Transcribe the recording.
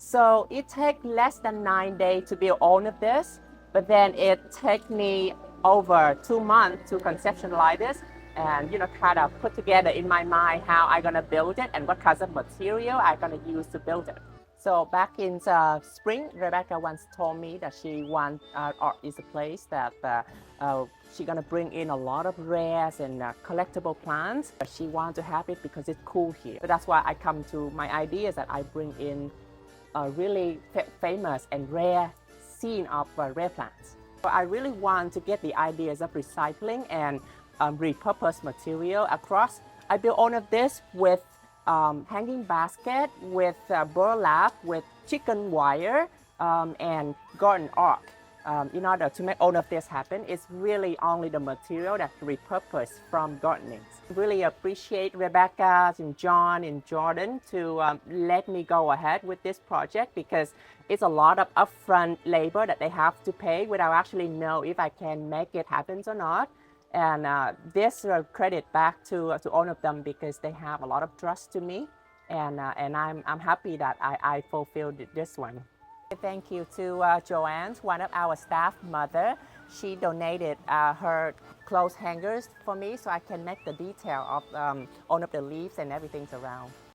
So it takes less than 9 days to build all of this, but then it takes me over 2 months to conceptualize this and kind of put together in my mind how I'm gonna build it and what kinds of material I'm gonna use to build it. So back in spring, Rebecca once told me that she wants art is a place that she's gonna bring in a lot of rares and collectible plants. But she wants to have it because it's cool here. So that's why I come to my ideas that I bring in a really famous and rare scene of rare plants. So I really want to get the ideas of recycling and repurposed material across. I built all of this with hanging basket, with burlap, with chicken wire, and garden arc. In order to make all of this happen, it's really only the material that's repurposed from gardening. Really appreciate Rebecca and John and Jordyn to let me go ahead with this project because it's a lot of upfront labor that they have to pay without actually know if I can make it happen or not. And this credit back to all of them because they have a lot of trust to me, and I'm happy that I fulfilled this one. Thank you to Joanne, one of our staff mother. She donated her clothes hangers for me so I can make the detail of all of the leaves and everything around.